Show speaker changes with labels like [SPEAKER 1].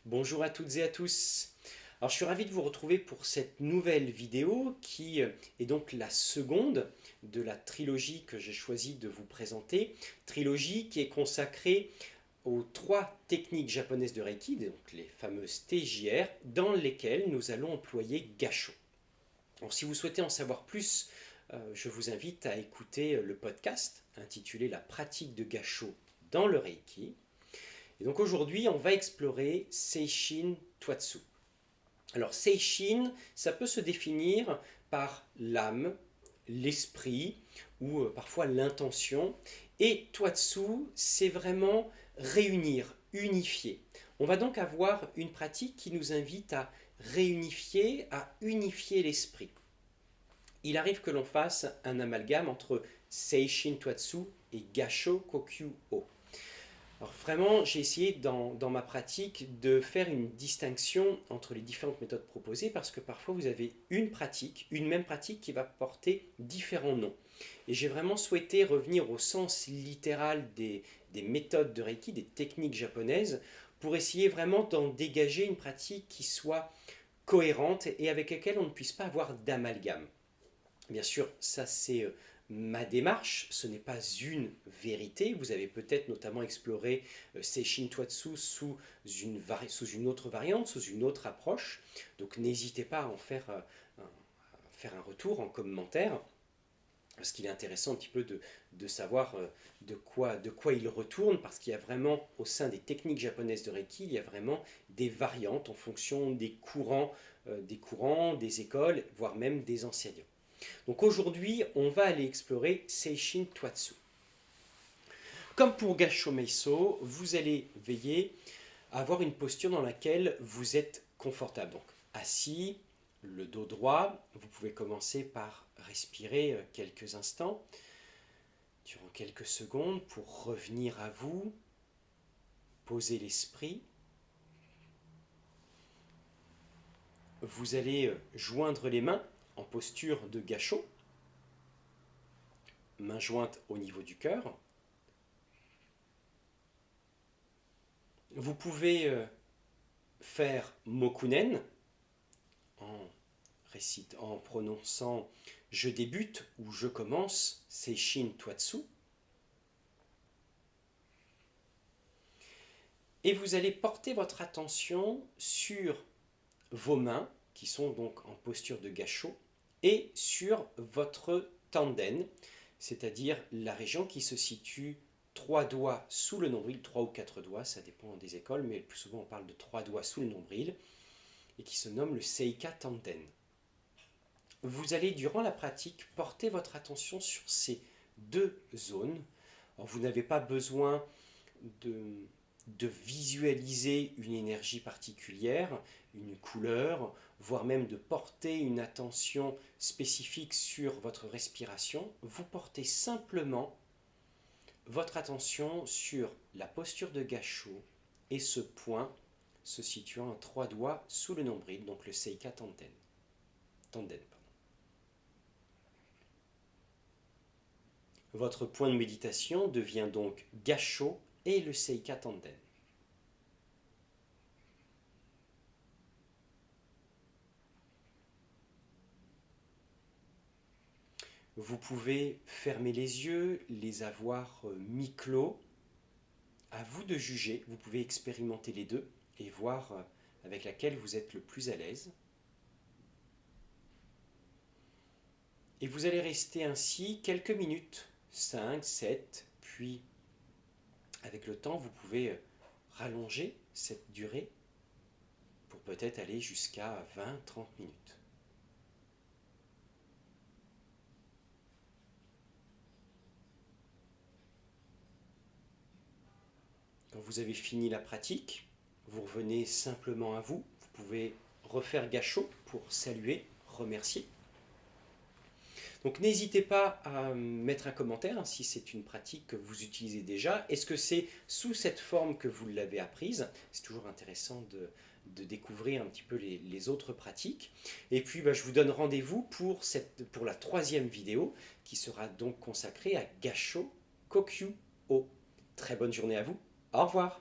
[SPEAKER 1] Bonjour à toutes et à tous. Alors je suis ravi de vous retrouver pour cette nouvelle vidéo qui est donc la seconde de la trilogie que j'ai choisi de vous présenter. Trilogie qui est consacrée aux trois techniques japonaises de Reiki, donc les fameuses TJR, dans lesquelles nous allons employer Gassho. Alors si vous souhaitez en savoir plus, je vous invite à écouter le podcast intitulé La pratique de Gassho dans le Reiki. Et donc aujourd'hui, on va explorer Seishin Twatsu. Alors Seishin, ça peut se définir par l'âme, l'esprit ou parfois l'intention. Et Twatsu, c'est vraiment réunir, unifier. On va donc avoir une pratique qui nous invite à réunifier, à unifier l'esprit. Il arrive que l'on fasse un amalgame entre Seishin Twatsu et Gassho Kokyu-o. Alors vraiment, j'ai essayé dans ma pratique de faire une distinction entre les différentes méthodes proposées parce que parfois vous avez une même pratique qui va porter différents noms. Et j'ai vraiment souhaité revenir au sens littéral des méthodes de Reiki, des techniques japonaises, pour essayer vraiment d'en dégager une pratique qui soit cohérente et avec laquelle on ne puisse pas avoir d'amalgame. Bien sûr, ça c'est ma démarche, ce n'est pas une vérité. Vous avez peut-être notamment exploré Seishin Twatsu sous une autre variante, sous une autre approche. Donc n'hésitez pas à en faire un retour en commentaire, parce qu'il est intéressant un petit peu de savoir de quoi il retourne, parce qu'il y a vraiment, au sein des techniques japonaises de Reiki, il y a vraiment des variantes en fonction des courants, des écoles, voire même des enseignants. Donc aujourd'hui, on va aller explorer Seishin Twatsu. Comme pour Gassho Meiso, vous allez veiller à avoir une posture dans laquelle vous êtes confortable. Donc assis, le dos droit, vous pouvez commencer par respirer quelques instants, durant quelques secondes, pour revenir à vous, poser l'esprit. Vous allez joindre les mains en posture de Gassho, main jointe au niveau du cœur. Vous pouvez faire Mokunen en prononçant je débute ou je commence, Seishin Twatsu. Et vous allez porter votre attention sur vos mains, qui sont donc en posture de Gassho, et sur votre tanden, c'est-à-dire la région qui se situe 3 doigts sous le nombril, 3 ou 4 doigts, ça dépend des écoles, mais le plus souvent on parle de 3 doigts sous le nombril, et qui se nomme le Seika Tanden. Vous allez, durant la pratique, porter votre attention sur ces deux zones. Alors, vous n'avez pas besoin de visualiser une énergie particulière, une couleur, voire même de porter une attention spécifique sur votre respiration. Vous portez simplement votre attention sur la posture de Gassho et ce point se situant à 3 doigts sous le nombril, donc le Seika Tanden. Votre point de méditation devient donc Gassho et le Seika Tanden. Vous pouvez fermer les yeux, les avoir mi-clos. À vous de juger, vous pouvez expérimenter les deux et voir avec laquelle vous êtes le plus à l'aise. Et vous allez rester ainsi quelques minutes, 5, 7, puis avec le temps, vous pouvez rallonger cette durée pour peut-être aller jusqu'à 20-30 minutes. Quand vous avez fini la pratique, vous revenez simplement à vous. Vous pouvez refaire Gassho pour saluer, remercier. Donc n'hésitez pas à mettre un commentaire si c'est une pratique que vous utilisez déjà. Est-ce que c'est sous cette forme que vous l'avez apprise? C'est toujours intéressant de découvrir un petit peu les autres pratiques. Et puis je vous donne rendez-vous pour la troisième vidéo qui sera donc consacrée à Gassho Kokyu-o. Très bonne journée à vous. Au revoir.